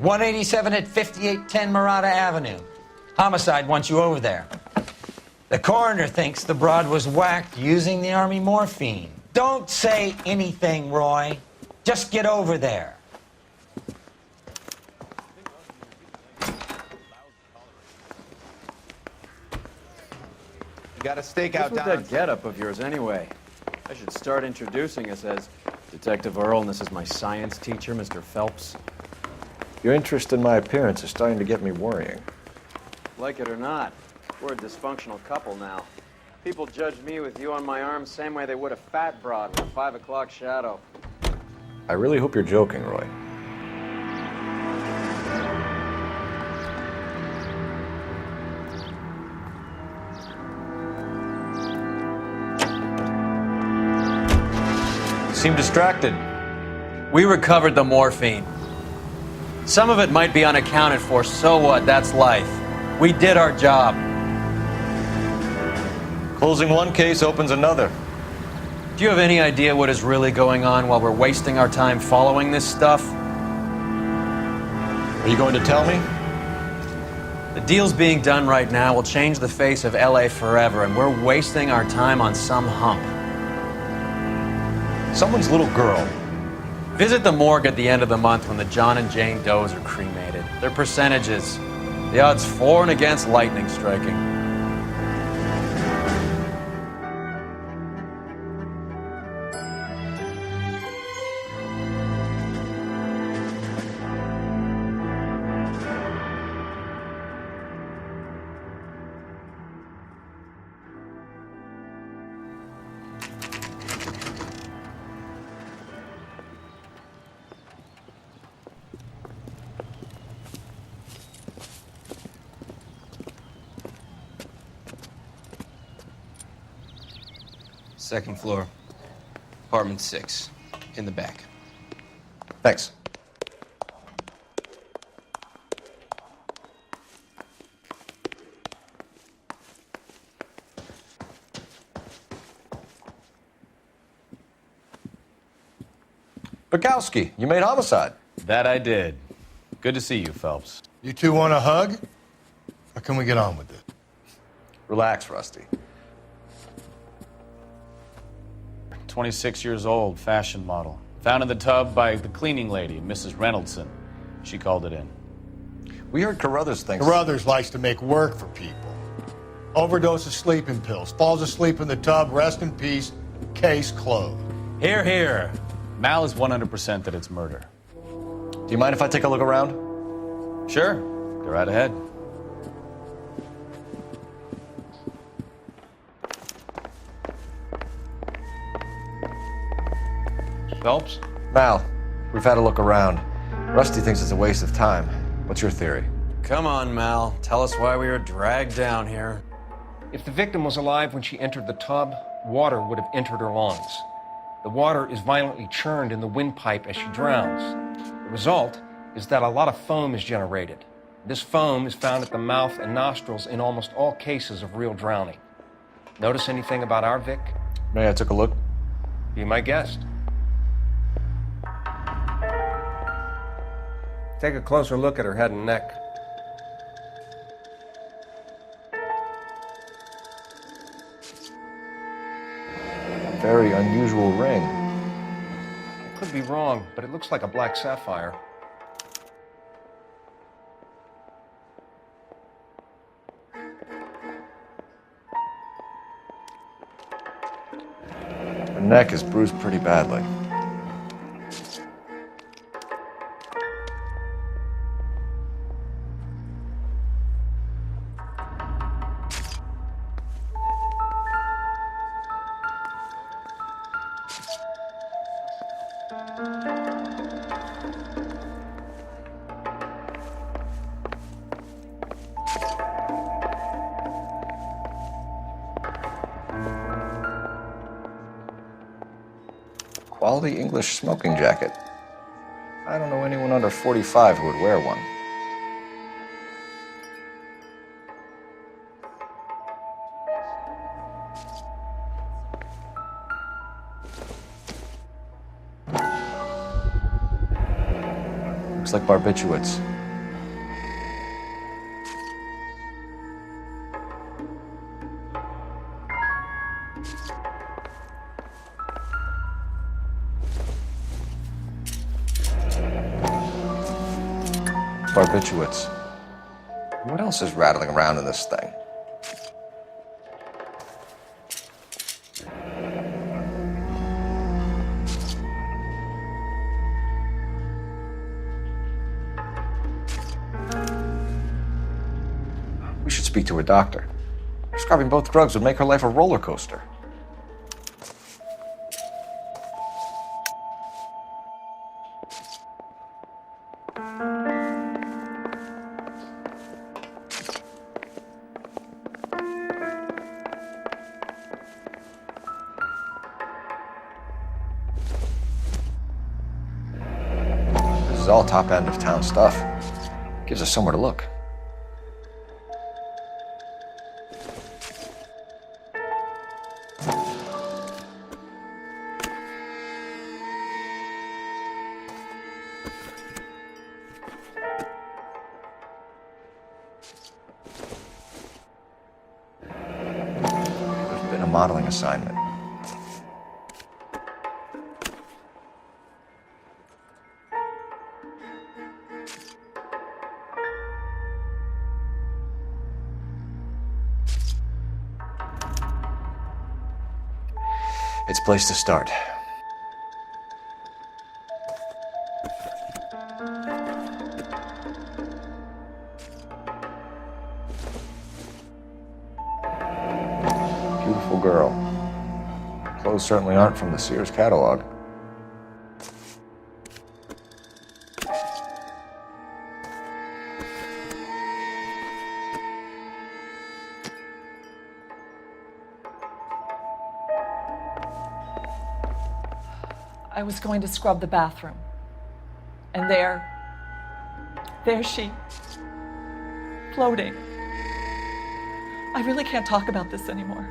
187 at 5810 Murata Avenue. Homicide wants you over there. The coroner thinks the broad was whacked using the Army morphine. Don't say anything, Roy. Just get over there. You got a stakeout What's with that getup of yours anyway? I should start introducing us as Detective Earl, and this is my science teacher, Mr. Phelps. Your interest in my appearance is starting to get me worrying. Like it or not, we're a dysfunctional couple now. People judge me with you on my arm same way they would a fat broad with a 5 o'clock shadow. I really hope you're joking, Roy. You seem distracted. We recovered the morphine. Some of it might be unaccounted for, so what? That's life. We did our job. Closing one case opens another. Do you have any idea what is really going on while we're wasting our time following this stuff? Are you going to tell me? The deals being done right now will change the face of LA forever, and we're wasting our time on some hump. Someone's little girl. Visit the morgue at the end of the month when the John and Jane Does are cremated. Their percentages. The odds for and against lightning striking. Second floor, apartment 6, in the back. Thanks. Bukowski, you made homicide. That I did. Good to see you, Phelps. You two want a hug? Or can we get on with it? Relax, Rusty. 26 years old, fashion model. Found in the tub by the cleaning lady, Mrs. Reynoldson. She called it in. We heard Carruthers thinks... Carruthers likes to make work for people. Overdose of sleeping pills, falls asleep in the tub, rest in peace, case closed. Here, here. Mal is 100% that it's murder. Do you mind if I take a look around? Sure. Go right ahead. Phelps? Mal, we've had a look around. Rusty thinks it's a waste of time. What's your theory? Come on, Mal. Tell us why we were dragged down here. If the victim was alive when she entered the tub, water would have entered her lungs. The water is violently churned in the windpipe as she drowns. The result is that a lot of foam is generated. This foam is found at the mouth and nostrils in almost all cases of real drowning. Notice anything about our Vic? May I take a look? Be my guest. Take a closer look at her head and neck. Very unusual ring. I could be wrong, but it looks like a black sapphire. Her neck is bruised pretty badly. Quality English smoking jacket. I don't know anyone under 45 who would wear one. Looks like barbiturates. Barbiturates. What else is rattling around in this thing? We should speak to her doctor. Prescribing both drugs would make her life a roller coaster. This is all top end of town stuff. Gives us somewhere to look. There's been a modeling assignment. It's a place to start. Beautiful girl. Clothes certainly aren't from the Sears catalog. I was going to scrub the bathroom. And there she, floating. I really can't talk about this anymore.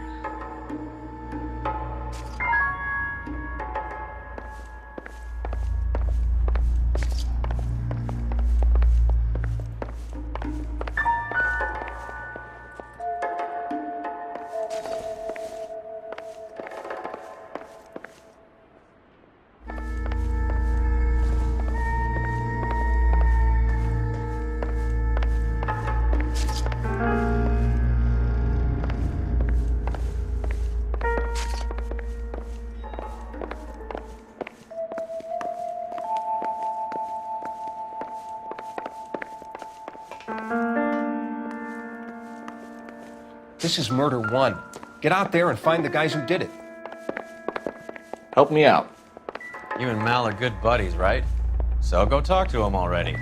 This is murder one. Get out there and find the guys who did it. Help me out. You and Mal are good buddies, right? So go talk to him already.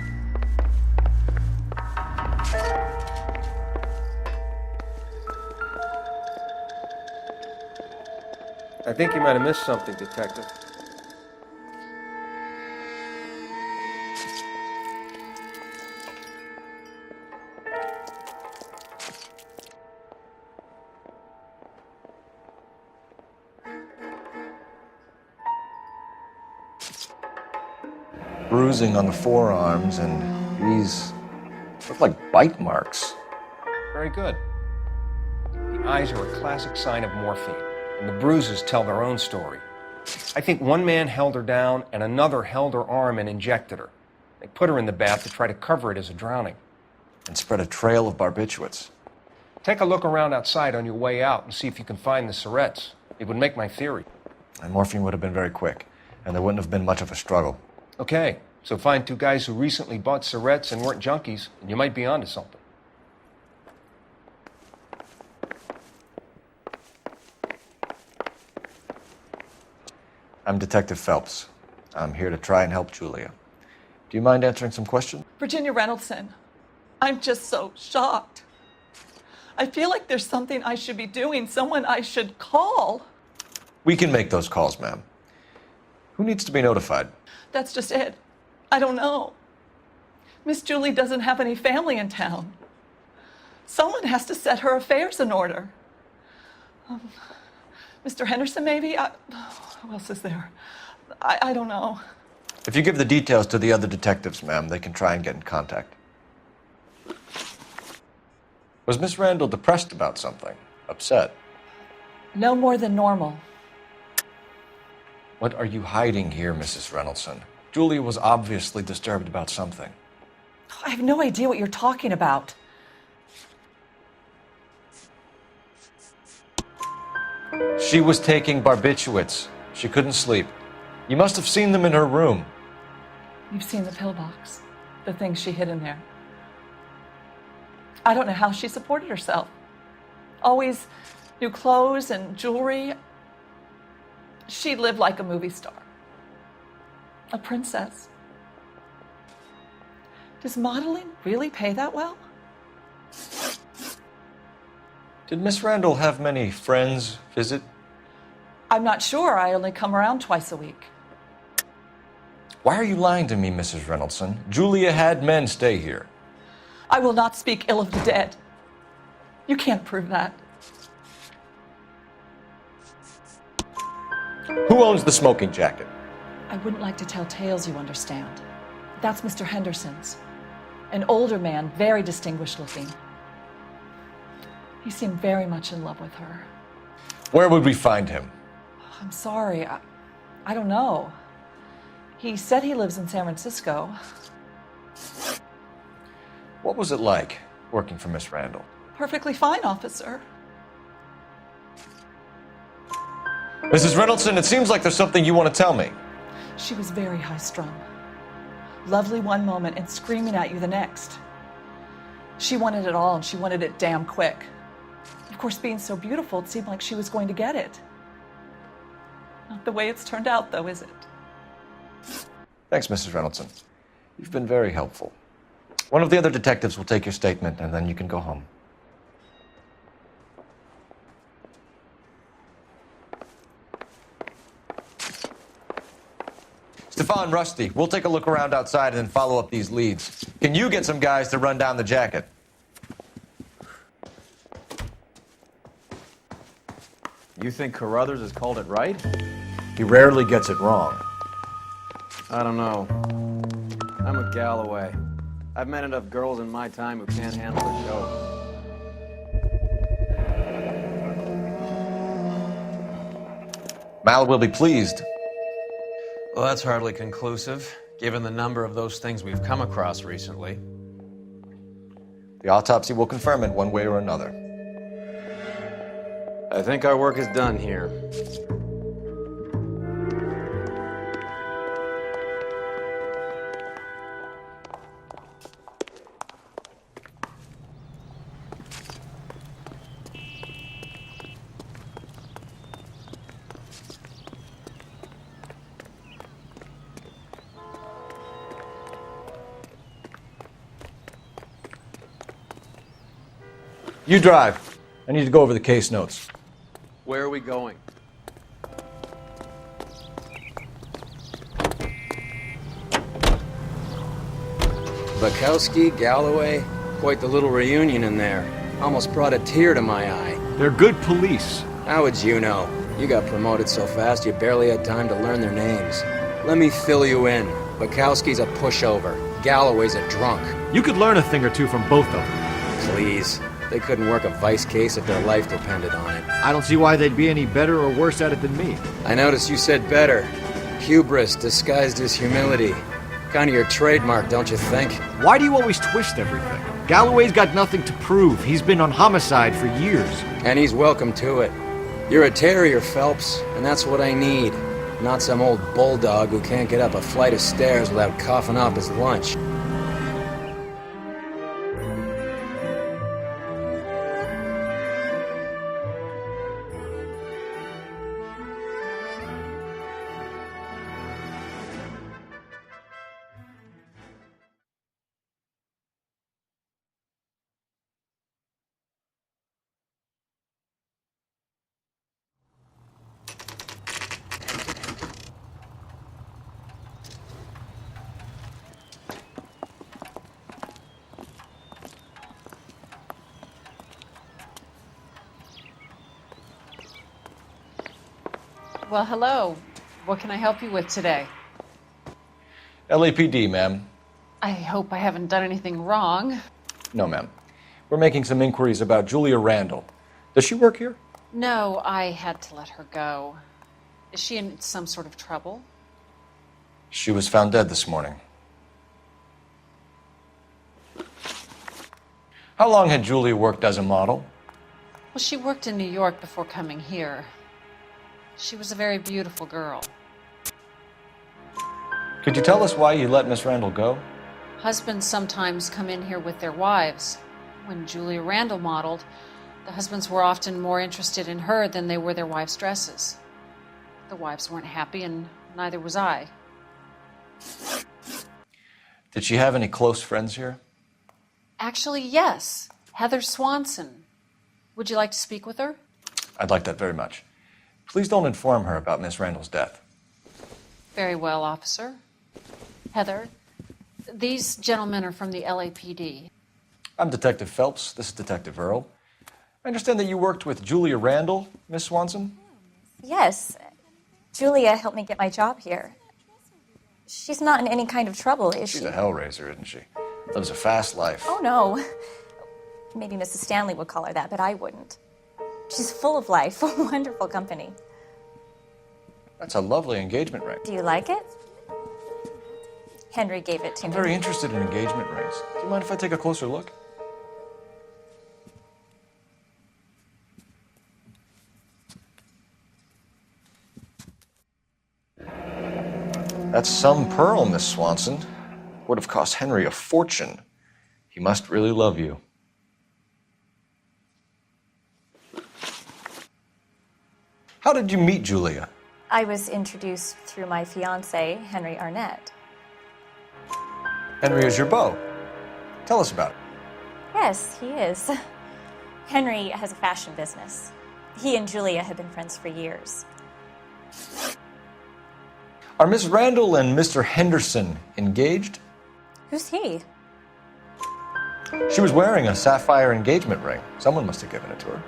I think you might have missed something, Detective. Bruising on the forearms, and these look like bite marks. Very good. The eyes are a classic sign of morphine, and the bruises tell their own story. I think one man held her down and another held her arm and injected her. They put her in the bath to try to cover it as a drowning. And spread a trail of barbiturates. Take a look around outside on your way out and see if you can find the Syrettes. It would make my theory. And morphine would have been very quick, and there wouldn't have been much of a struggle. Okay, so find two guys who recently bought Syrettes and weren't junkies, and you might be onto something. I'm Detective Phelps. I'm here to try and help Julia. Do you mind answering some questions? Virginia Reynoldson, I'm just so shocked. I feel like there's something I should be doing, someone I should call. We can make those calls, ma'am. Who needs to be notified? That's just it. I don't know. Miss Julie doesn't have any family in town. Someone has to set her affairs in order. Mr. Henderson, maybe? Who else is there? I don't know. If you give the details to the other detectives, ma'am, they can try and get in contact. Was Miss Randall depressed about something? Upset? No more than normal. What are you hiding here, Mrs. Reynoldson? Julia was obviously disturbed about something. I have no idea what you're talking about. She was taking barbiturates. She couldn't sleep. You must have seen them in her room. You've seen the pillbox, the things she hid in there. I don't know how she supported herself. Always new clothes and jewelry. She lived like a movie star. A princess. Does modeling really pay that well? Did Miss Randall have many friends visit? I'm not sure. I only come around twice a week. Why are you lying to me, Mrs. Reynoldson? Julia had men stay here. I will not speak ill of the dead. You can't prove that. Who owns the smoking jacket? I wouldn't like to tell tales, you understand. That's Mr. Henderson's. An older man, very distinguished looking. He seemed very much in love with her. Where would we find him? I'm sorry, I don't know. He said he lives in San Francisco. What was it like working for Miss Randall? Perfectly fine, officer. Mrs. Reynoldson, it seems like there's something you want to tell me. She was very high-strung. Lovely one moment and screaming at you the next. She wanted it all, and she wanted it damn quick. Of course, being so beautiful, it seemed like she was going to get it. Not the way it's turned out, though, is it? Thanks, Mrs. Reynoldson. You've been very helpful. One of the other detectives will take your statement, and then you can go home. Stefan, Rusty, we'll take a look around outside and then follow up these leads. Can you get some guys to run down the jacket? You think Carruthers has called it right? He rarely gets it wrong. I don't know. I'm a Galloway. I've met enough girls in my time who can't handle the show. Mal will be pleased. Well, that's hardly conclusive, given the number of those things we've come across recently. The autopsy will confirm it one way or another. I think our work is done here. You drive. I need to go over the case notes. Where are we going? Bukowski, Galloway, quite the little reunion in there. Almost brought a tear to my eye. They're good police. How would you know? You got promoted so fast you barely had time to learn their names. Let me fill you in. Bukowski's a pushover. Galloway's a drunk. You could learn a thing or two from both of them. Please. They couldn't work a vice case if their life depended on it. I don't see why they'd be any better or worse at it than me. I noticed you said better. Hubris disguised as humility. Kind of your trademark, don't you think? Why do you always twist everything? Galloway's got nothing to prove. He's been on homicide for years. And he's welcome to it. You're a terrier, Phelps, and that's what I need. Not some old bulldog who can't get up a flight of stairs without coughing off his lunch. Well, hello. What can I help you with today? LAPD, ma'am. I hope I haven't done anything wrong. No, ma'am. We're making some inquiries about Julia Randall. Does she work here? No, I had to let her go. Is she in some sort of trouble? She was found dead this morning. How long had Julia worked as a model? Well, she worked in New York before coming here. She was a very beautiful girl. Could you tell us why you let Miss Randall go? Husbands sometimes come in here with their wives. When Julia Randall modeled, the husbands were often more interested in her than they were their wives' dresses. The wives weren't happy, and neither was I. Did she have any close friends here? Actually, yes. Heather Swanson. Would you like to speak with her? I'd like that very much. Please don't inform her about Miss Randall's death. Very well, officer. Heather, these gentlemen are from the LAPD. I'm Detective Phelps. This is Detective Earl. I understand that you worked with Julia Randall, Miss Swanson? Yes. Julia helped me get my job here. She's not in any kind of trouble, is she? She's a hellraiser, isn't she? Lives a fast life. Oh, no. Maybe Mrs. Stanley would call her that, but I wouldn't. She's full of life, wonderful company. That's a lovely engagement ring. Do you like it? Henry gave it to me. I'm very interested in engagement rings. Do you mind if I take a closer look? That's some pearl, Miss Swanson. Would have cost Henry a fortune. He must really love you. How did you meet Julia? I was introduced through my fiancé, Henry Arnett. Henry is your beau. Tell us about it. Yes, he is. Henry has a fashion business. He and Julia have been friends for years. Are Miss Randall and Mr. Henderson engaged? Who's he? She was wearing a sapphire engagement ring. Someone must have given it to her.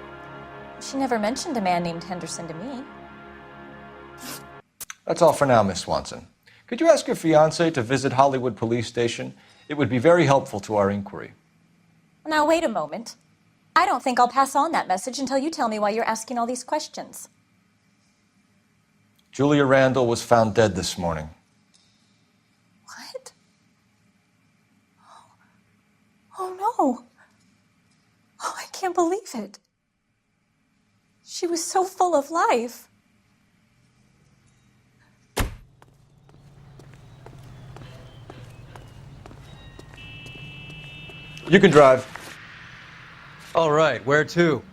She never mentioned a man named Henderson to me. That's all for now, Miss Swanson. Could you ask your fiancé to visit Hollywood Police Station? It would be very helpful to our inquiry. Now, wait a moment. I don't think I'll pass on that message until you tell me why you're asking all these questions. Julia Randall was found dead this morning. What? Oh, no. Oh, I can't believe it. She was so full of life. You can drive. All right, where to?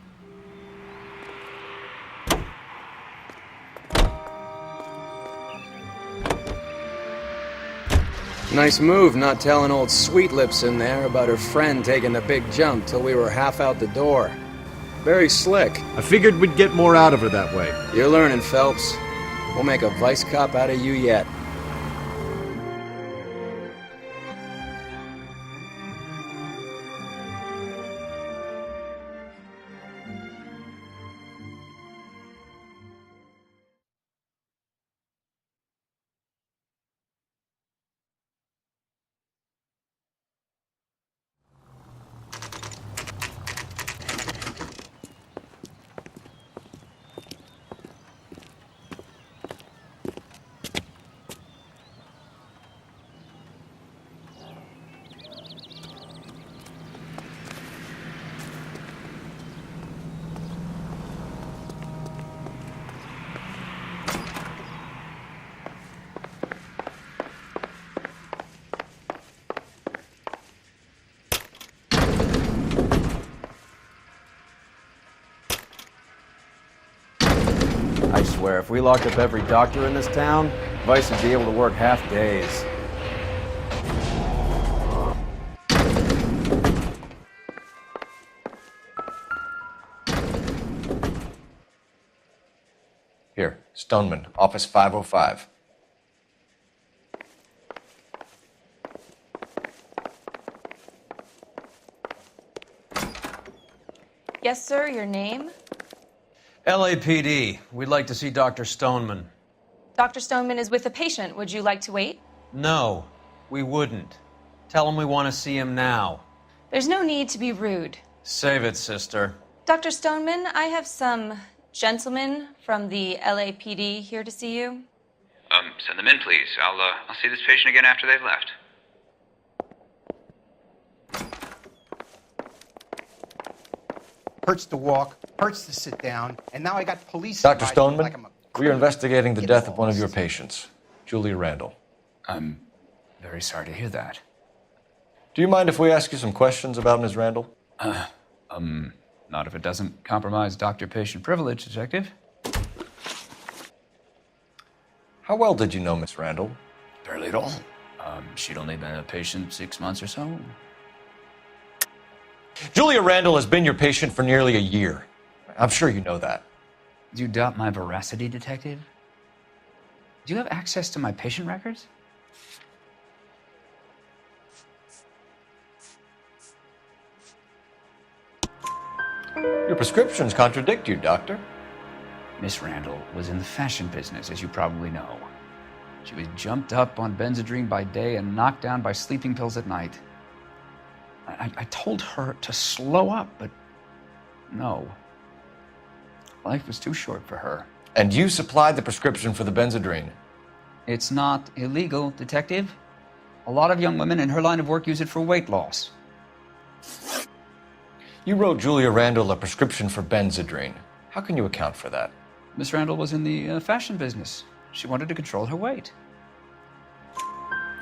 Nice move not telling old Sweet Lips in there about her friend taking the big jump till we were half out the door. Very slick. I figured we'd get more out of her that way. You're learning, Phelps. We'll make a vice cop out of you yet. I swear, if we locked up every doctor in this town, Vice would be able to work half days. Here, Stoneman, office 505. Yes, sir, your name? LAPD. We'd like to see Dr. Stoneman. Dr. Stoneman is with a patient. Would you like to wait? No, we wouldn't. Tell him we want to see him now. There's no need to be rude. Save it, sister. Dr. Stoneman, I have some gentlemen from the LAPD here to see you. Send them in, please. I'll see this patient again after they've left. hurts to walk, hurts to sit down, and now I got police... Dr. advising me Stoneman, like I'm a we are investigating the Get death of one of lost. your patients, Julia Randall. I'm very sorry to hear that. Do you mind if we ask you some questions about Ms. Randall? Not if it doesn't compromise doctor-patient privilege, Detective. How well did you know Miss Randall? Barely at all. She'd only been a patient 6 months or so. Julia Randall has been your patient for nearly a year. I'm sure you know that. Do you doubt my veracity, Detective? Do you have access to my patient records? Your prescriptions contradict you, Doctor. Miss Randall was in the fashion business, as you probably know. She was jumped up on Benzedrine by day and knocked down by sleeping pills at night. I told her to slow up, but no. Life was too short for her. And you supplied the prescription for the Benzedrine. It's not illegal, Detective. A lot of young women in her line of work use it for weight loss. You wrote Julia Randall a prescription for Benzedrine. How can you account for that? Miss Randall was in the fashion business. She wanted to control her weight.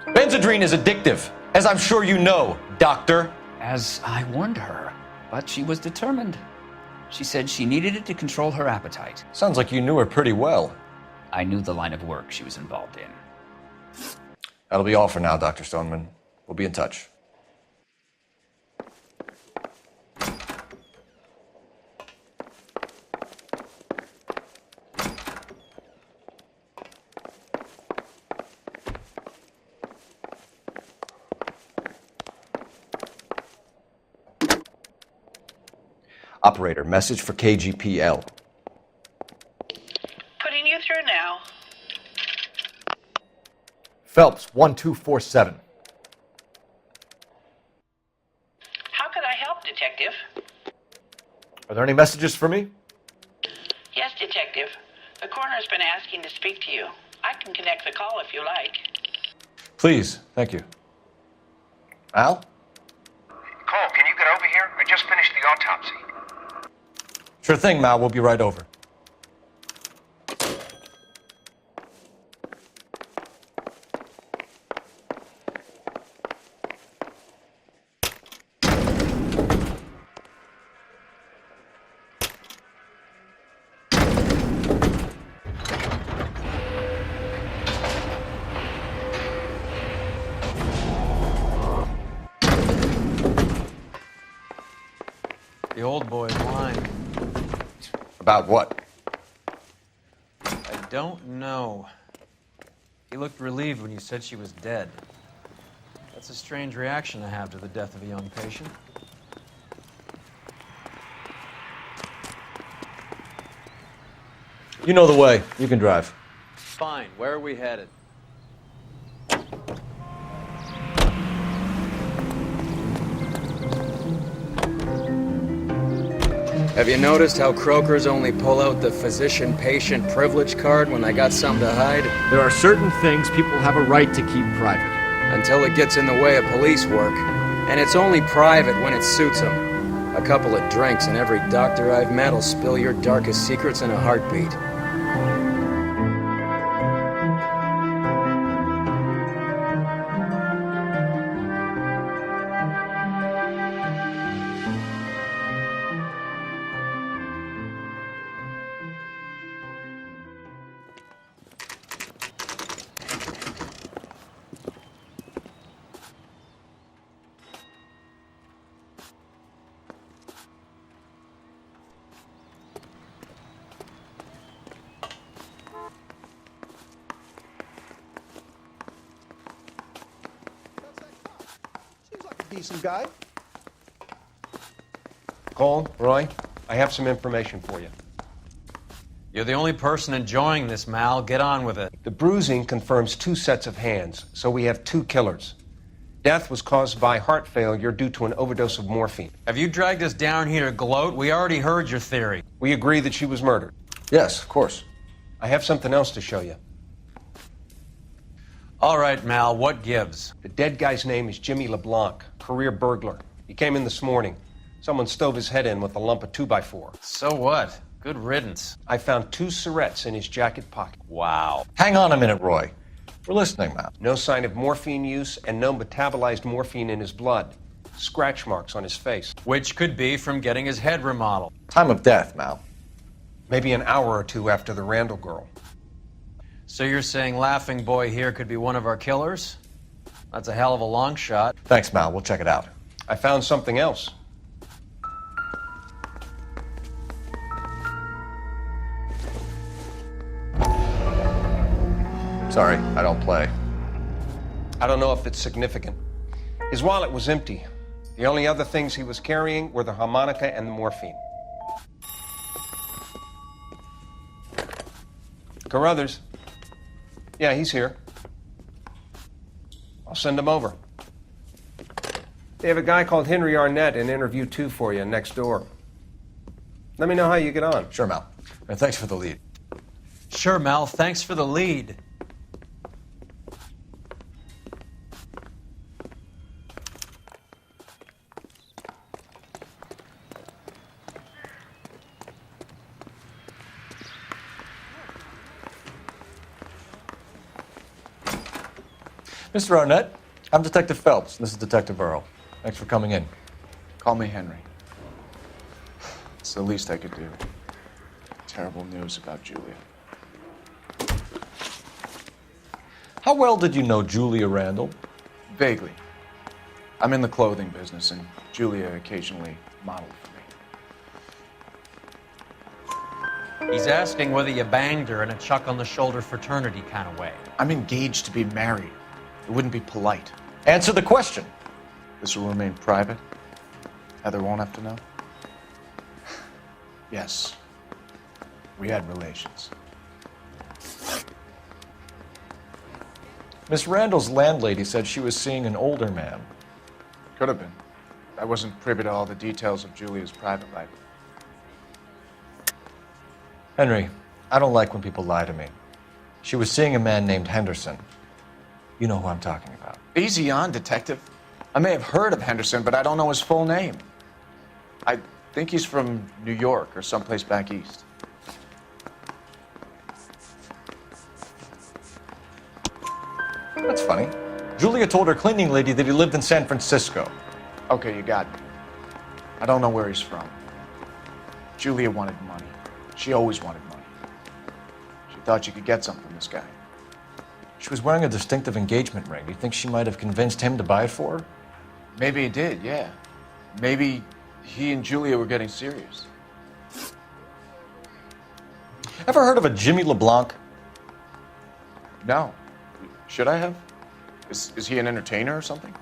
Benzedrine is addictive, as I'm sure you know, Doctor. As I warned her, but she was determined. She said she needed it to control her appetite. Sounds like you knew her pretty well. I knew the line of work she was involved in. That'll be all for now, Dr. Stoneman. We'll be in touch. Operator, message for KGPL. Putting you through now. Phelps, 1247. How could I help, Detective? Are there any messages for me? Yes, Detective. The coroner's been asking to speak to you. I can connect the call if you like. Please, thank you. Al? Cole, can you get over here? I just finished the autopsy. Sure thing, Mal. We'll be right over. The old boy's lying. About what? I don't know. He looked relieved when you said she was dead. That's a strange reaction to have to the death of a young patient. You know the way. You can drive. Fine. Where are we headed? Have you noticed how croakers only pull out the physician-patient privilege card when they got something to hide? There are certain things people have a right to keep private. Until it gets in the way of police work. And it's only private when it suits them. A couple of drinks and every doctor I've met will spill your darkest secrets in a heartbeat. Decent guy. Cole, Roy, I have some information for you. You're the only person enjoying this, Mal. Get on with it. The bruising confirms 2 sets of hands, so we have 2 killers. Death was caused by heart failure due to an overdose of morphine. Have you dragged us down here to gloat? We already heard your theory. We agree that she was murdered. Yes, of course. I have something else to show you. All right, Mal, what gives? The dead guy's name is Jimmy LeBlanc, career burglar. He came in this morning. Someone stove his head in with a lump of 2x4. So what? Good riddance. I found 2 cigarettes in his jacket pocket. Wow. Hang on a minute, Roy. We're listening, Mal. No sign of morphine use and no metabolized morphine in his blood. Scratch marks on his face. Which could be from getting his head remodeled. Time of death, Mal. Maybe an hour or two after the Randall girl. So you're saying Laughing Boy here could be one of our killers? That's a hell of a long shot. Thanks, Mal. We'll check it out. I found something else. Sorry, I don't play. I don't know if it's significant. His wallet was empty. The only other things he was carrying were the harmonica and the morphine. Carruthers. Yeah, he's here. I'll send him over. They have a guy called Henry Arnett in interview 2 for you next door. Let me know how you get on. Sure, Mal. And thanks for the lead. Sure, Mel. Thanks for the lead. Mr. Arnett, I'm Detective Phelps. This is Detective Earl. Thanks for coming in. Call me Henry. It's the least I could do. Terrible news about Julia. How well did you know Julia Randall? Vaguely. I'm in the clothing business, and Julia occasionally modeled for me. He's asking whether you banged her in a chuck-on-the-shoulder fraternity kind of way. I'm engaged to be married. It wouldn't be polite. Answer the question. This will remain private? Heather won't have to know? Yes. We had relations. Miss Randall's landlady said she was seeing an older man. Could have been. I wasn't privy to all the details of Julia's private life. Henry, I don't like when people lie to me. She was seeing a man named Henderson. You know who I'm talking about. Easy on, Detective. I may have heard of Henderson, but I don't know his full name. I think he's from New York or someplace back east. That's funny. Julia told her cleaning lady that he lived in San Francisco. Okay, you got me. I don't know where he's from. Julia wanted money. She always wanted money. She thought she could get some from this guy. She was wearing a distinctive engagement ring. Do you think she might have convinced him to buy it for her? Maybe he did, yeah. Maybe he and Julia were getting serious. Ever heard of a Jimmy LeBlanc? No. Should I have? Is he an entertainer or something?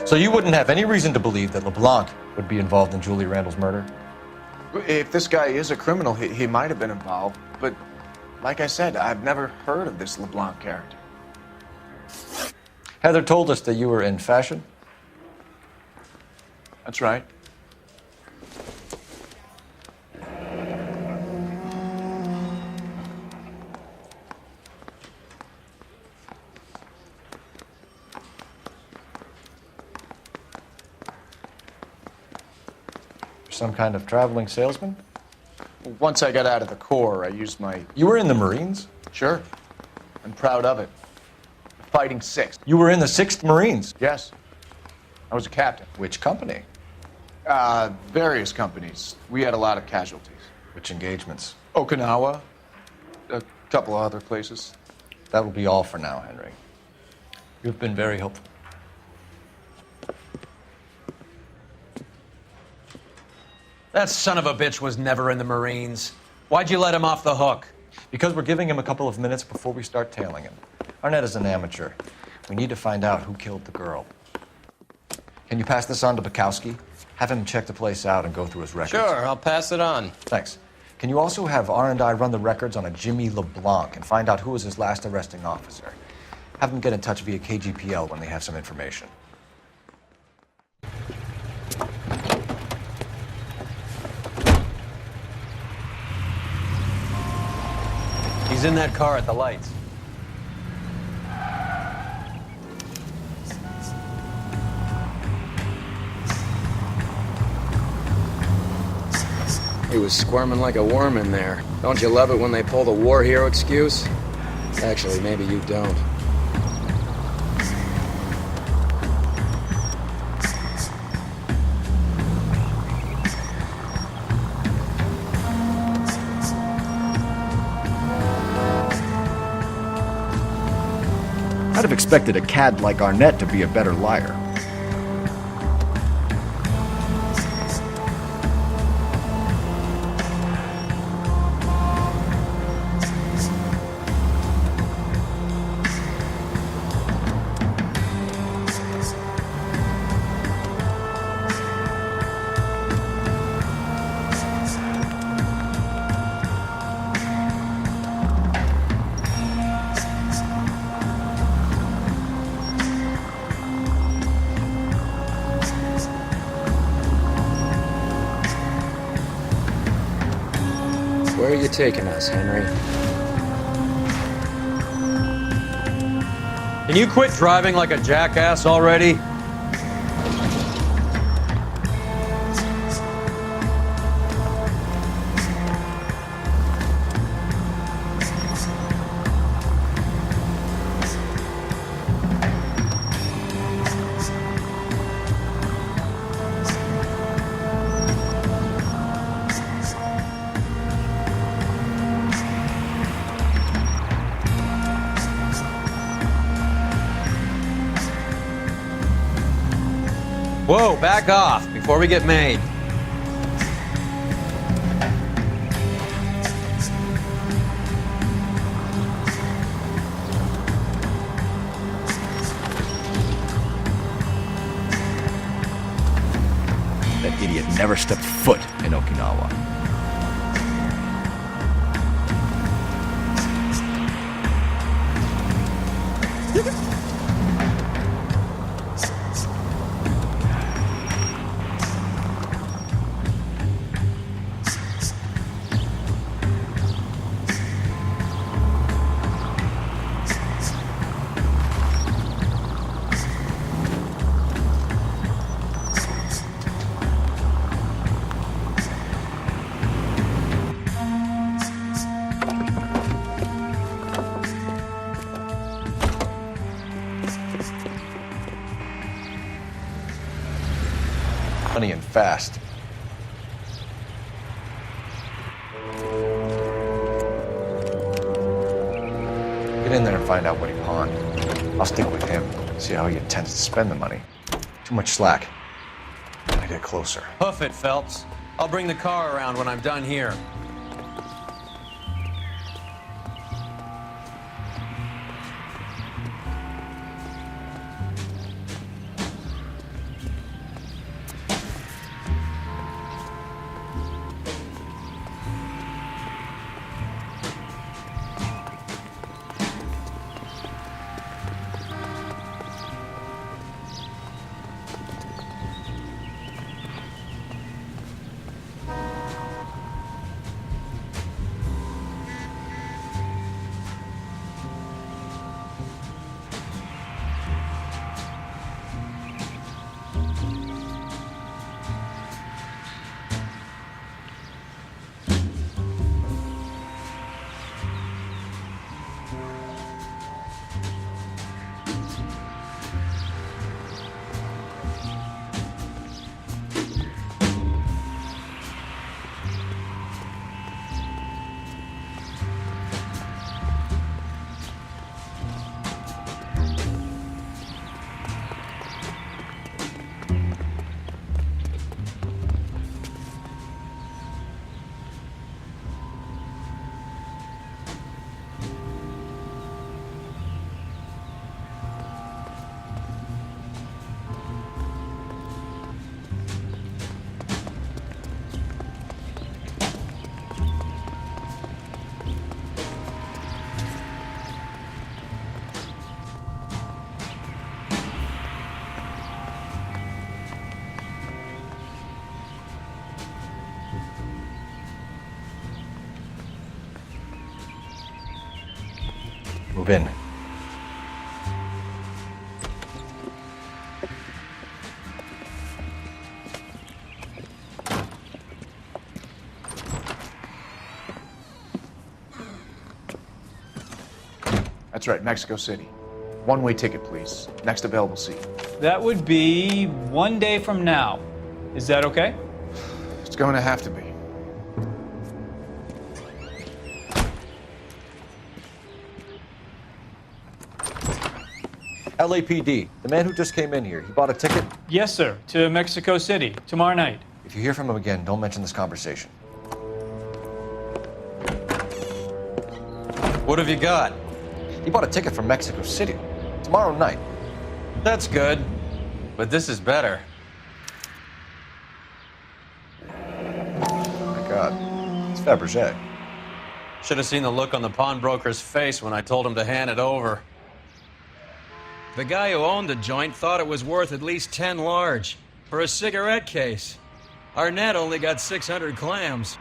So you wouldn't have any reason to believe that LeBlanc would be involved in Julia Randall's murder? If this guy is a criminal, he might have been involved, but like I said, I've never heard of this LeBlanc character. Heather told us that you were in fashion. That's right. Some kind of traveling salesman? Once I got out of the Corps, I used my... You were in the Marines? Sure. I'm proud of it. Fighting 6th. You were in the 6th Marines? Yes. I was a captain. Which company? Various companies. We had a lot of casualties. Which engagements? Okinawa. A couple of other places. That will be all for now, Henry. You've been very helpful. That son of a bitch was never in the Marines. Why'd you let him off the hook? Because we're giving him a couple of minutes before we start tailing him. Arnett is an amateur. We need to find out who killed the girl. Can you pass this on to Bukowski? Have him check the place out and go through his records. Sure, I'll pass it on. Thanks. Can you also have R&I run the records on a Jimmy LeBlanc and find out who was his last arresting officer? Have them get in touch via KGPL when they have some information. He's in that car at the lights. He was squirming like a worm in there. Don't you love it when they pull the war hero excuse? Actually, maybe you don't. I'd have expected a cad like Arnett to be a better liar. Where are you taking us, Henry? Can you quit driving like a jackass already? Whoa, back off before we get made. That idiot never stepped foot in Okinawa. Money and fast. Get in there and find out what he pawned. I'll stick with him, see how he intends to spend the money. Too much slack. Gotta get closer. Hoof it, Phelps. I'll bring the car around when I'm done here. Move in. That's right, Mexico City. One-way ticket, please. Next available seat. That would be 1 day from now. Is that okay? It's going to have to be. LAPD, the man who just came in here, he bought a ticket? Yes, sir. To Mexico City, tomorrow night. If you hear from him again, don't mention this conversation. What have you got? He bought a ticket from Mexico City. Tomorrow night. That's good. But this is better. Oh my God. It's Fabergé. Should have seen the look on the pawnbroker's face when I told him to hand it over. The guy who owned the joint thought it was worth at least 10 large for a cigarette case. Arnett only got 600 clams.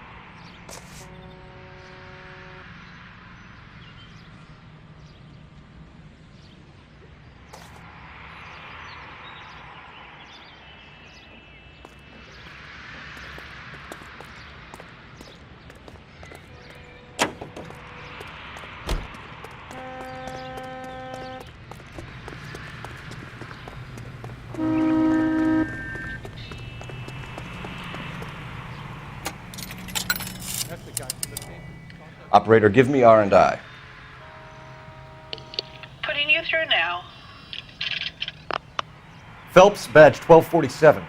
Operator, give me R&I. Putting you through now. Phelps, badge 1247.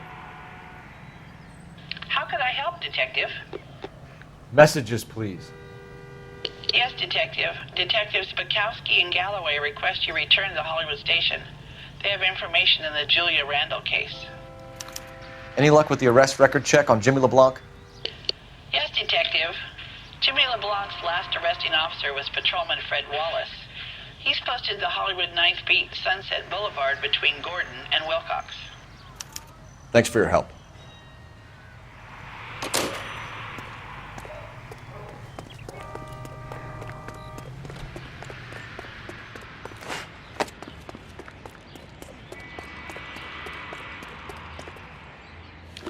How could I help, Detective? Messages, please. Yes, Detective. Detectives Bukowski and Galloway request you return to the Hollywood station. They have information in the Julia Randall case. Any luck with the arrest record check on Jimmy LeBlanc? Yes, Detective. Jimmy LeBlanc's last arresting officer was Patrolman Fred Wallace. He's posted the Hollywood 9th Beat Sunset Boulevard between Gordon and Wilcox. Thanks for your help.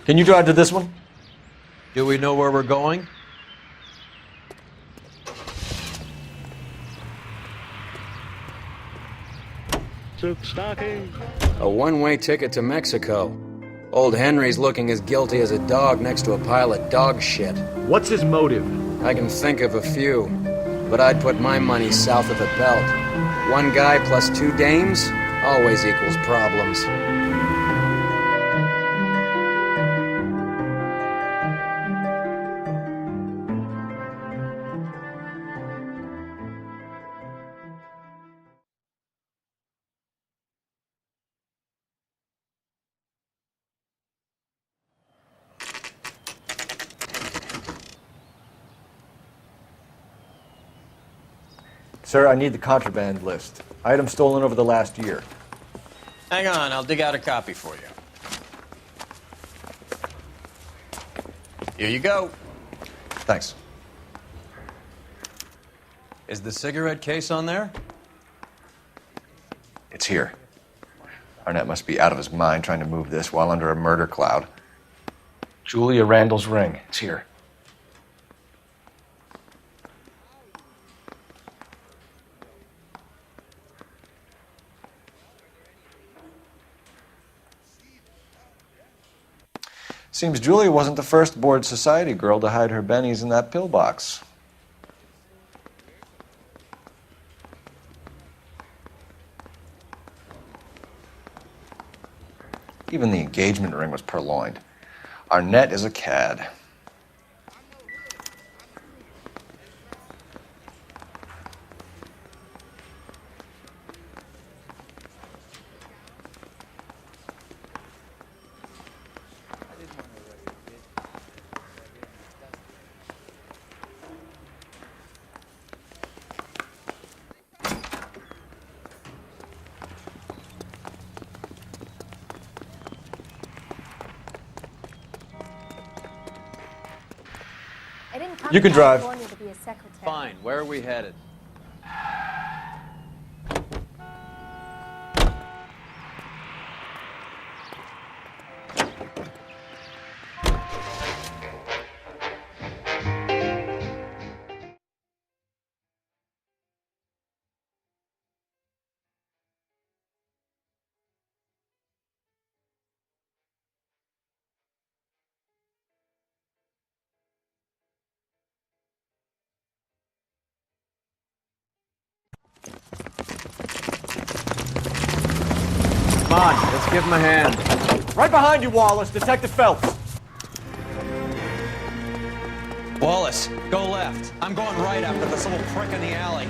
Can you drive to this one? Do we know where we're going? A one-way ticket to Mexico. Old Henry's looking as guilty as a dog next to a pile of dog shit. What's his motive? I can think of a few, but I'd put my money south of the belt. One guy plus two dames always equals problems. Sir, I need the contraband list. Items stolen over the last year. Hang on, I'll dig out a copy for you. Here you go. Thanks. Is the cigarette case on there? It's here. Arnett must be out of his mind trying to move this while under a murder cloud. Julia Randall's ring. It's here. Seems Julia wasn't the first bored society girl to hide her bennies in that pillbox. Even the engagement ring was purloined. Arnett is a cad. You can drive. Fine, where are we headed? Come on, let's give him a hand. Right behind you, Wallace. Detective Phelps. Wallace, go left. I'm going right after this little prick in the alley.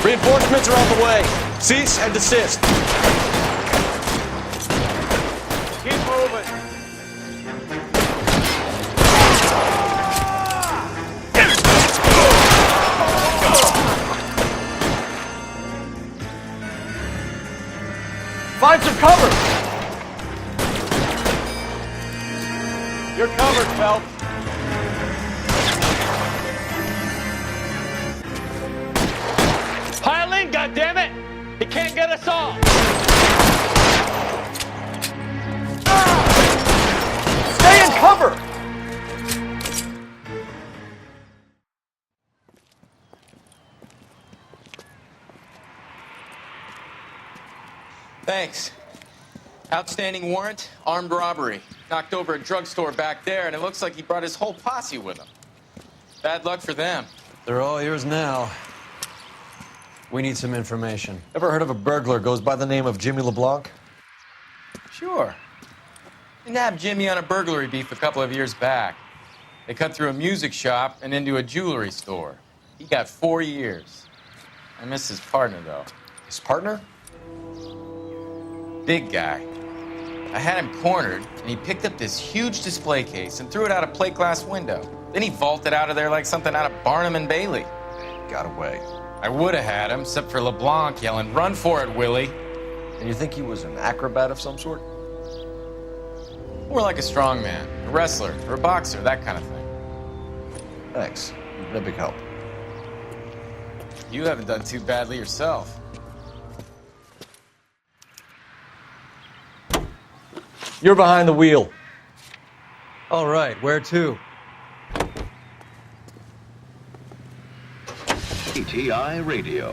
Reinforcements are on the way. Cease and desist. Keep moving. Find some cover. You're covered, Phelps. Pile in, goddammit! He can't get us all! Stay in cover! Thanks. Outstanding warrant, armed robbery. Knocked over a drugstore back there, and it looks like he brought his whole posse with him. Bad luck for them. They're all yours now. We need some information. Ever heard of a burglar goes by the name of Jimmy LeBlanc? Sure. We nabbed Jimmy on a burglary beef a couple of years back. They cut through a music shop and into a jewelry store. He got 4 years. I miss his partner, though. His partner? Big guy. I had him cornered, and he picked up this huge display case and threw it out a plate glass window. Then he vaulted out of there like something out of Barnum and Bailey. Got away. I would have had him, except for LeBlanc yelling, "Run for it, Willie!" And you think he was an acrobat of some sort? More like a strongman, a wrestler, or a boxer, that kind of thing. Thanks. You've been a big help. You haven't done too badly yourself. You're behind the wheel. All right, where to? TI Radio.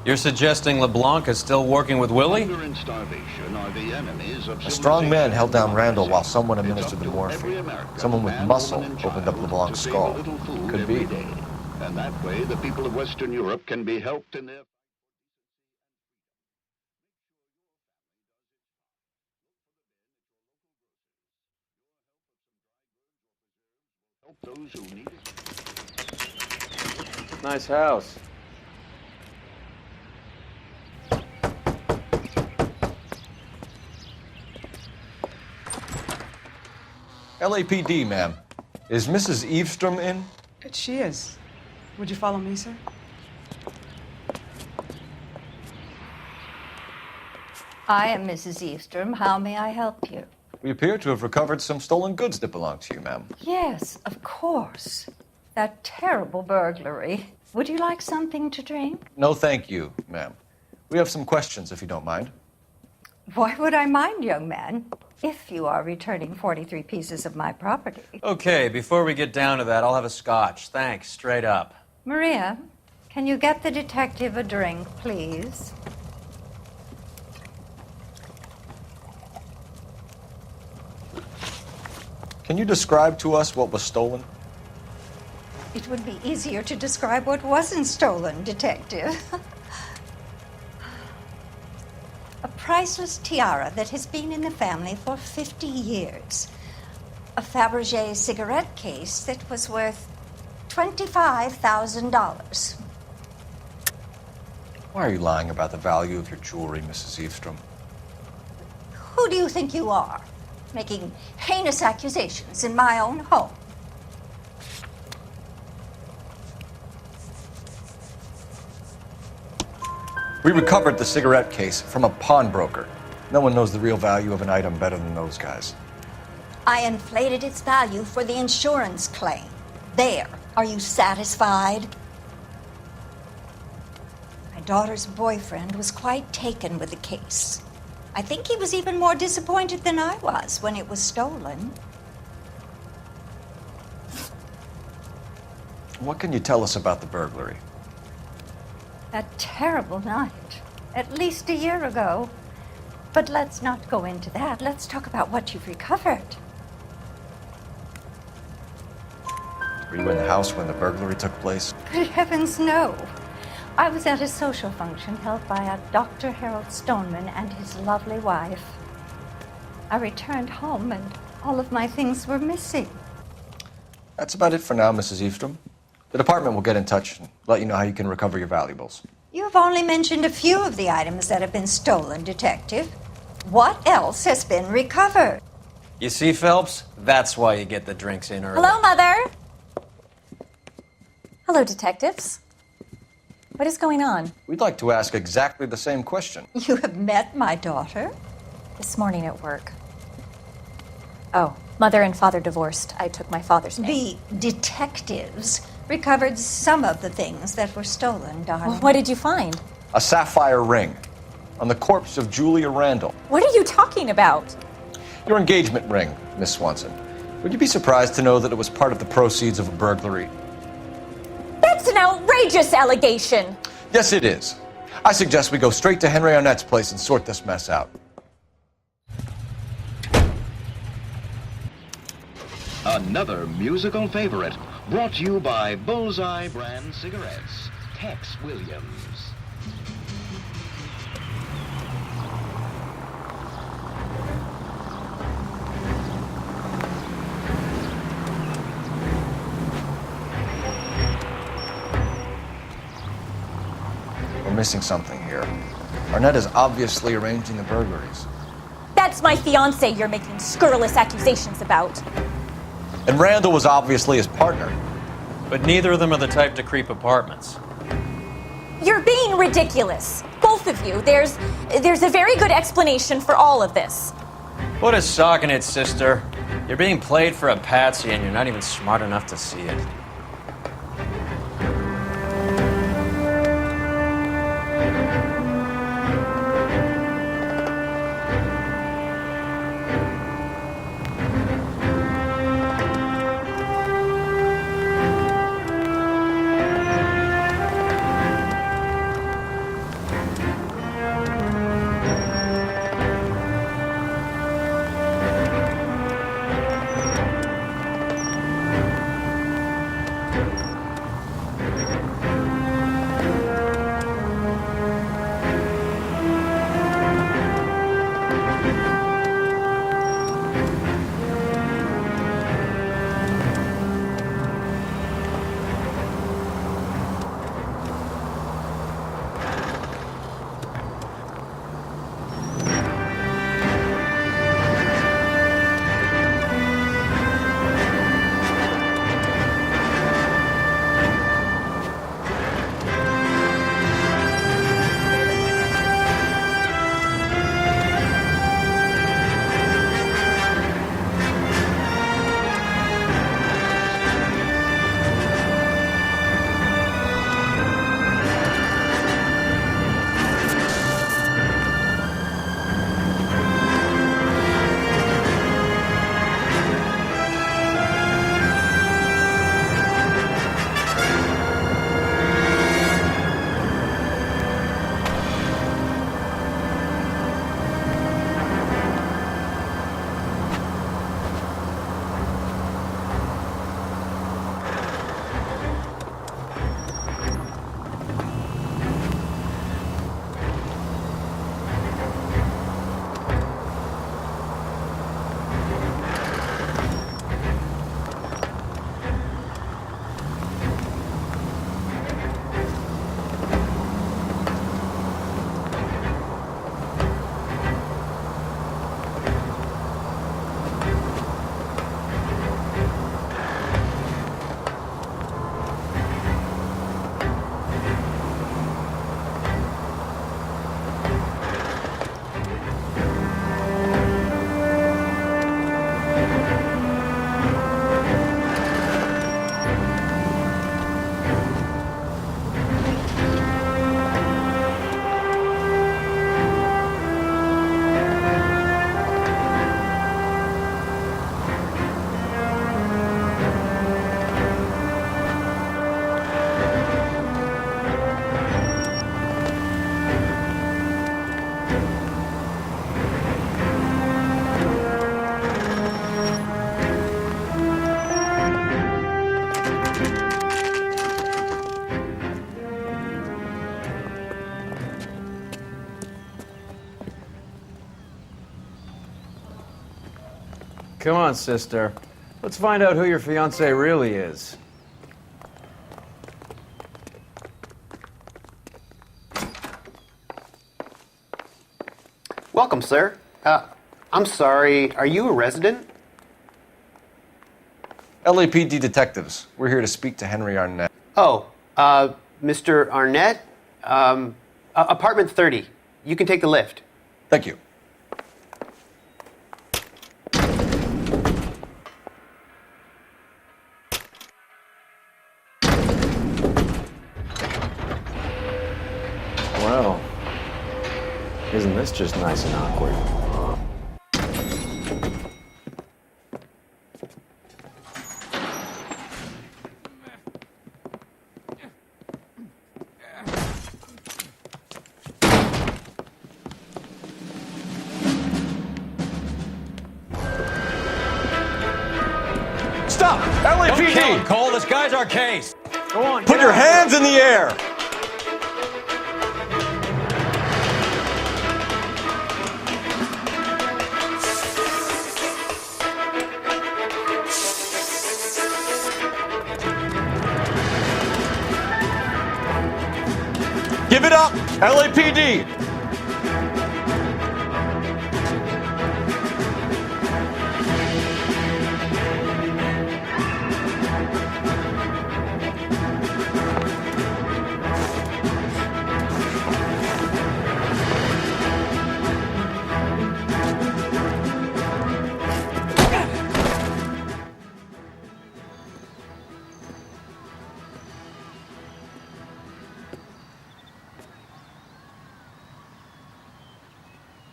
You're suggesting LeBlanc is still working with Willie? Hunger and starvation are the enemies of A strong man held down Randall while someone administered the morphine. Someone with muscle opened up LeBlanc's skull. Could be. And that way, the people of Western Europe can be helped in their... Help those who need it. Nice house. LAPD, ma'am. Is Mrs. Eavestrom in? She is. Would you follow me, sir? I am Mrs. Eavestrom. How may I help you? We appear to have recovered some stolen goods that belong to you, ma'am. Yes, of course. That terrible burglary. Would you like something to drink? No, thank you, ma'am. We have some questions, if you don't mind. Why would I mind, young man, if you are returning 43 pieces of my property? Okay, before we get down to that, I'll have a scotch. Thanks, straight up. Maria, can you get the detective a drink, please? Can you describe to us what was stolen? It would be easier to describe what wasn't stolen, detective. A priceless tiara that has been in the family for 50 years. A Fabergé cigarette case that was worth $25,000. Why are you lying about the value of your jewelry, Mrs. Eavestrom? Who do you think you are, making heinous accusations in my own home? We recovered the cigarette case from a pawnbroker. No one knows the real value of an item better than those guys. I inflated its value for the insurance claim. There. Are you satisfied? My daughter's boyfriend was quite taken with the case. I think he was even more disappointed than I was when it was stolen. What can you tell us about the burglary? A terrible night, at least a year ago. But let's not go into that. Let's talk about what you've recovered. Were you in the house when the burglary took place? Good heavens, no. I was at a social function held by a Dr. Harold Stoneman and his lovely wife. I returned home and all of my things were missing. That's about it for now, Mrs. Eastrom. The department will get in touch and let you know how you can recover your valuables. You've only mentioned a few of the items that have been stolen, Detective. What else has been recovered? You see, Phelps? That's why you get the drinks in early. Hello, Mother. Hello, detectives. What is going on? We'd like to ask exactly the same question. You have met my daughter? This morning at work. Oh, mother and father divorced. I took my father's name. The detectives recovered some of the things that were stolen, darling. Well, what did you find? A sapphire ring on the corpse of Julia Randall. What are you talking about? Your engagement ring, Miss Swanson. Would you be surprised to know that it was part of the proceeds of a burglary? That's an outrageous allegation. Yes, it is. I suggest we go straight to Henry Arnett's place and sort this mess out. Another musical favorite, brought to you by Bullseye brand cigarettes. Tex Williams. We're missing something here. Arnett is obviously arranging the burglaries. That's my fiance you're making scurrilous accusations about. And Randall was obviously his partner. But neither of them are the type to creep apartments. You're being ridiculous. Both of you. There's a very good explanation for all of this. Put a sock in it, sister. You're being played for a patsy and you're not even smart enough to see it. Come on, sister. Let's find out who your fiance really is. Welcome, sir. I'm sorry, are you a resident? LAPD detectives. We're here to speak to Henry Arnett. Oh, Mr. Arnett? Apartment 30. You can take the lift. Thank you. Well, isn't this just nice and awkward? Stop! Don't kill LAPD! him, Cole. This guy's our case. Go on. Put your hands in the air! Give it up, LAPD!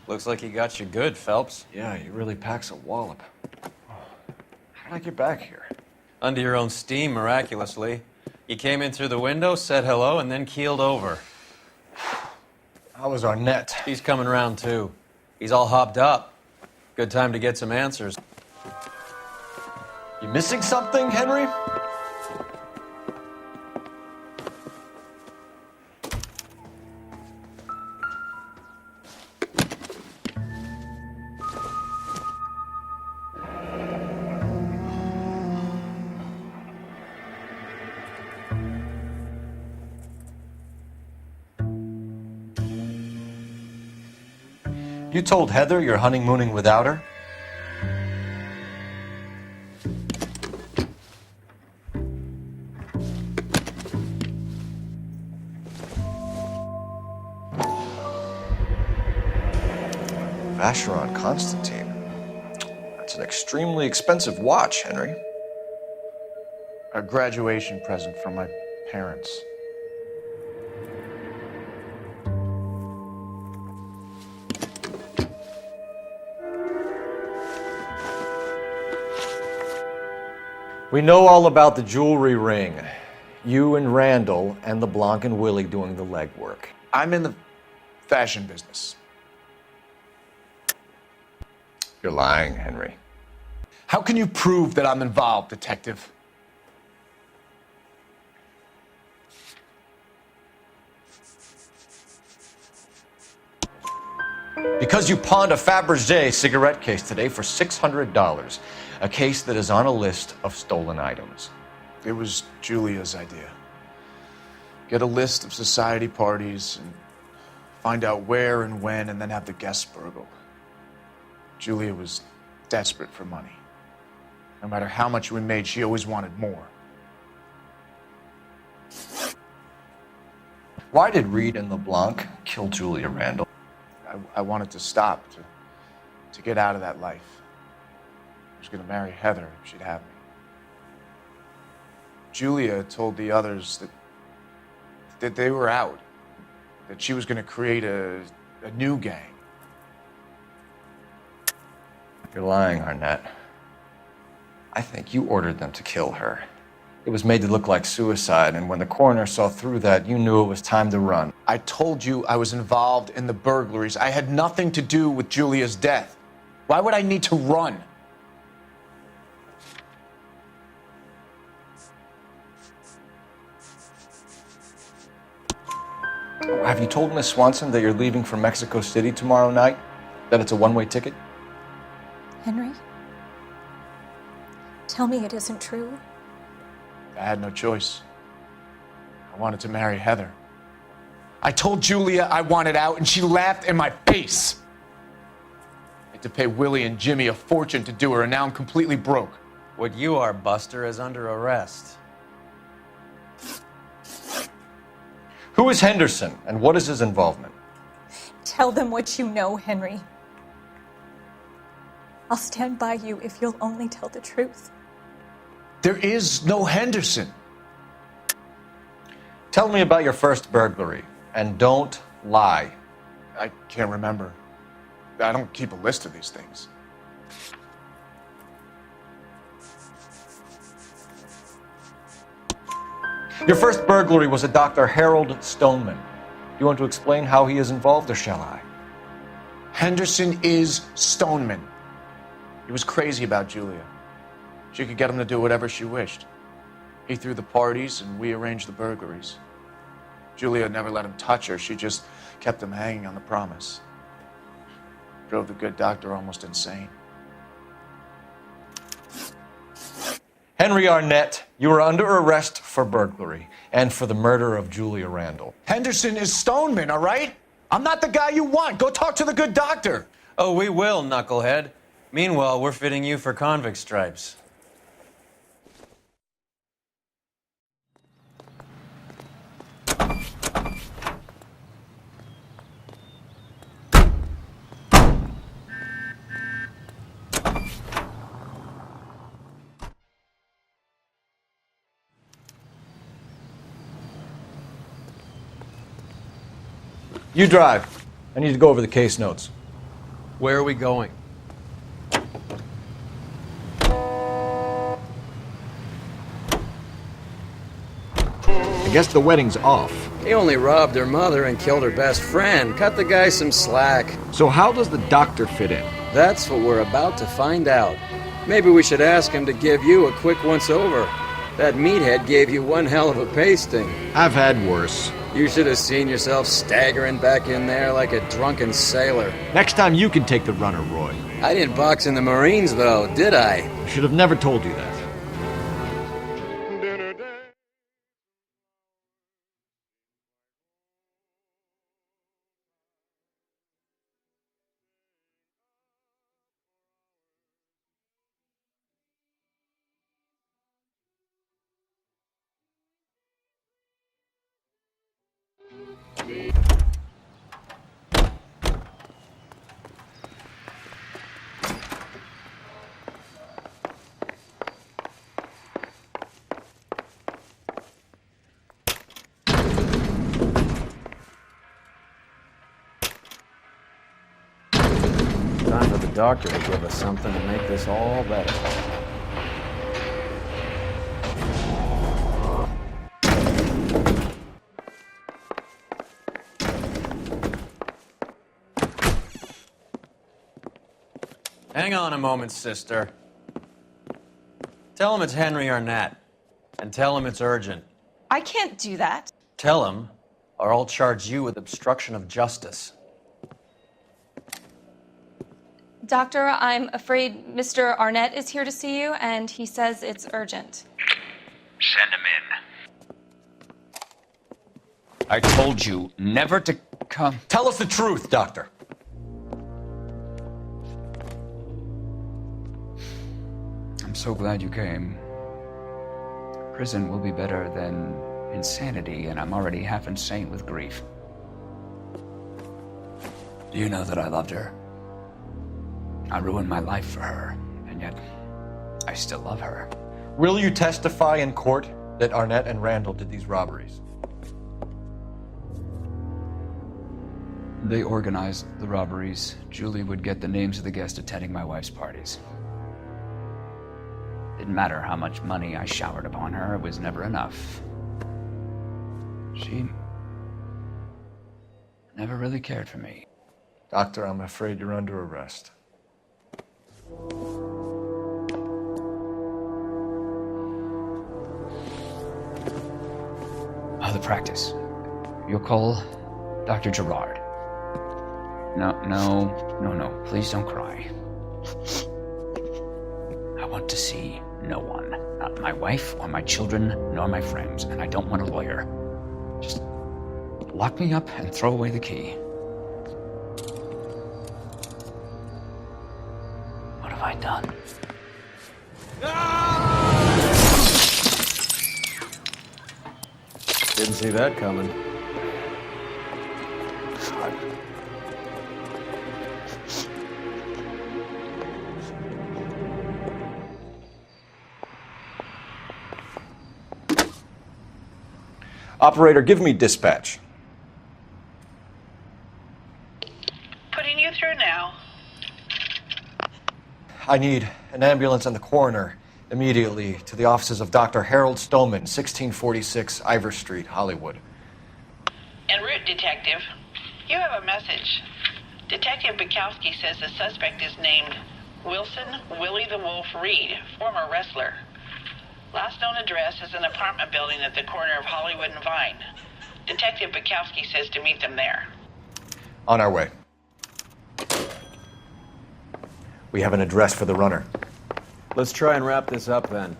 Looks like he got you good, Phelps. Yeah, he really packs a wallop. How did I get back here? Under your own steam, miraculously. You came in through the window, said hello, and then keeled over. How was Arnett? He's coming round, too. He's all hopped up. Good time to get some answers. You missing something, Henry? You told Heather you're honeymooning without her? Vacheron Constantine. That's an extremely expensive watch, Henry. A graduation present from my parents. We know all about the jewelry ring. You and Randall and LeBlanc and Willie doing the legwork. I'm in the fashion business. You're lying, Henry. How can you prove that I'm involved, detective? Because you pawned a Fabergé cigarette case today for $600. A case that is on a list of stolen items. It was Julia's idea. Get a list of society parties and find out where and when and then have the guests burgled. Julia was desperate for money. No matter how much we made, she always wanted more. Why did Reed and LeBlanc kill Julia Randall? I wanted to stop, to get out of that life. I was going to marry Heather if she'd have me. Julia told the others that they were out, that she was going to create a new gang. You're lying, Arnett. I think you ordered them to kill her. It was made to look like suicide, and when the coroner saw through that, you knew it was time to run. I told you I was involved in the burglaries. I had nothing to do with Julia's death. Why would I need to run? Have you told Miss Swanson that you're leaving for Mexico City tomorrow night? That it's a one-way ticket? Henry, Tell me it isn't true. I had no choice. I wanted to marry Heather. I told Julia I wanted out, and she laughed in my face. I had to pay Willie and Jimmy a fortune to do her, and now I'm completely broke. What you are, Buster, is under arrest. Who is Henderson, and what is his involvement? Tell them what you know, Henry. I'll stand by you if you'll only tell the truth. There is no Henderson. Tell me about your first burglary, and don't lie. I can't remember. I don't keep a list of these things. Your first burglary was at Dr. Harold Stoneman. Do you want to explain how he is involved, or shall I? Henderson is Stoneman. He was crazy about Julia. She could get him to do whatever she wished. He threw the parties, and we arranged the burglaries. Julia never let him touch her. She just kept him hanging on the promise. Drove the good doctor almost insane. Henry Arnett, you are under arrest for burglary and for the murder of Julia Randall. Henderson is Stoneman, all right? I'm not the guy you want. Go talk to the good doctor. Oh, we will, knucklehead. Meanwhile, we're fitting you for convict stripes. You drive. I need to go over the case notes. Where are we going? I guess the wedding's off. He only robbed her mother and killed her best friend. Cut the guy some slack. So how does the doctor fit in? That's what we're about to find out. Maybe we should ask him to give you a quick once-over. That meathead gave you one hell of a pasting. I've had worse. You should have seen yourself staggering back in there like a drunken sailor. Next time you can take the runner, Roy. I didn't box in the Marines, though, did I? Should have never told you that. Time for the doctor to give us something to make this all better. Hang on a moment, sister. Tell him it's Henry Arnett, and tell him it's urgent. I can't do that. Tell him, or I'll charge you with obstruction of justice. Doctor, I'm afraid Mr. Arnett is here to see you, and he says it's urgent. Send him in. I told you never to come. Tell us the truth, Doctor. I'm so glad you came. Prison will be better than insanity, and I'm already half insane with grief. Do you know that I loved her? I ruined my life for her, and yet I still love her. Will you testify in court that Arnett and Randall did these robberies? They organized the robberies. Julie would get the names of the guests attending my wife's parties. Didn't matter how much money I showered upon her, it was never enough. She never really cared for me. Doctor, I'm afraid you're under arrest. The practice. You'll call Dr. Gerard. No. Please don't cry. I want to see no one. Not my wife or my children, nor my friends. And I don't want a lawyer. Just lock me up and throw away the key. What have I done? Didn't see that coming. Operator, give me dispatch. Putting you through now. I need an ambulance and the coroner immediately to the offices of Dr. Harold Stoneman, 1646 Ivor Street, Hollywood. En route, Detective. You have a message. Detective Bukowski says the suspect is named Wilson Willie the Wolf Reed, former wrestler. Last known address is an apartment building at the corner of Hollywood and Vine. Detective Bukowski says to meet them there. On our way. We have an address for the runner. Let's try and wrap this up then.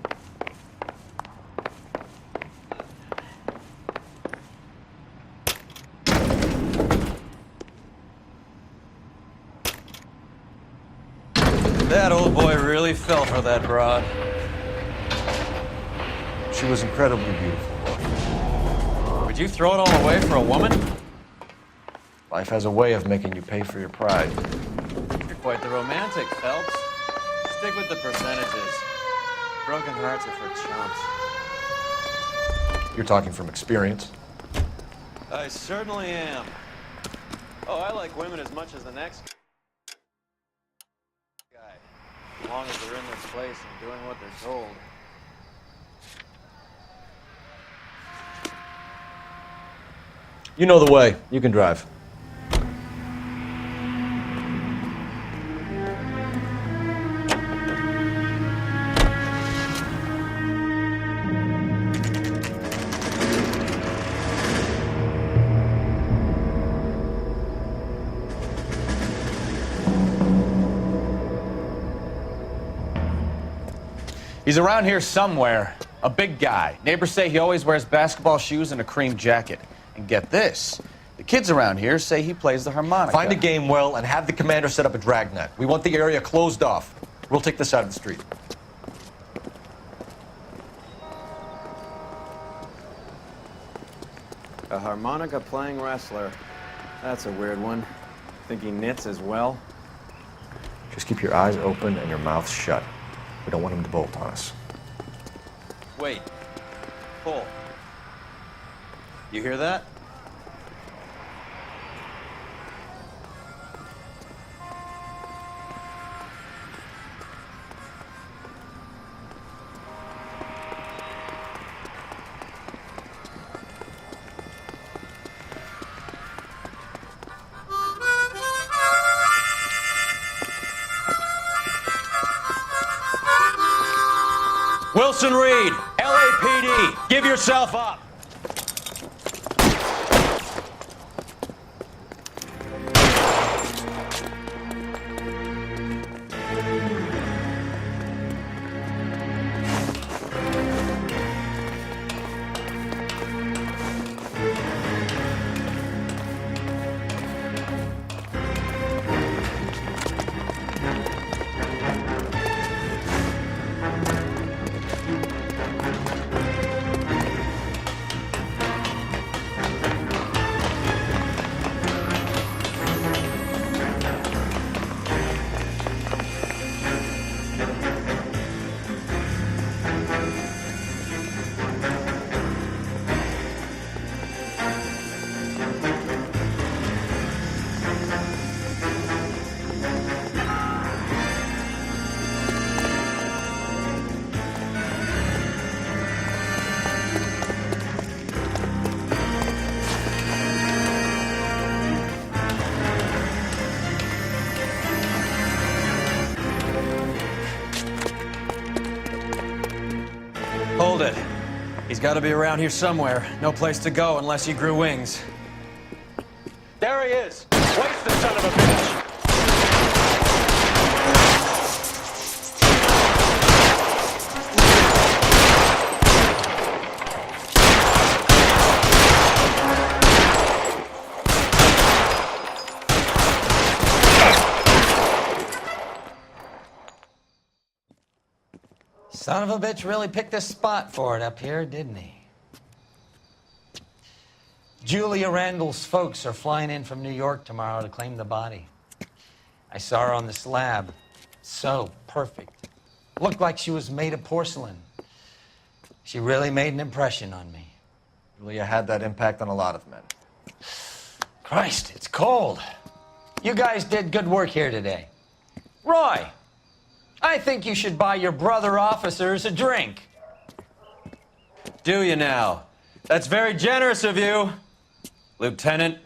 That old boy really fell for that broad. She was incredibly beautiful. Would you throw it all away for a woman? Life has a way of making you pay for your pride. You're quite the romantic, Phelps. Stick with the percentages. Broken hearts are for chumps. You're talking from experience. I certainly am. Oh, I like women as much as the next guy. As long as they're in their place and doing what they're told. You know the way. You can drive. He's around here somewhere. A big guy. Neighbors say he always wears basketball shoes and a cream jacket. And get this, the kids around here say he plays the harmonica. Find a game well and have the commander set up a dragnet. We want the area closed off. We'll take this side of the street. A harmonica playing wrestler. That's a weird one. Think he knits as well? Just keep your eyes open and your mouth shut. We don't want him to bolt on us. Wait. Pull. You hear that? Wilson Reed, LAPD, give yourself up. Hold it. He's got to be around here somewhere. No place to go unless he grew wings. There he is! Waste the son of a bitch! Son of a bitch really picked a spot for it up here, didn't he? Julia Randall's folks are flying in from New York tomorrow to claim the body. I saw her on the slab. So perfect. Looked like she was made of porcelain. She really made an impression on me. Julia had that impact on a lot of men. Christ, it's cold. You guys did good work here today. Roy, I think you should buy your brother officers a drink. Do you now? That's very generous of you, Lieutenant.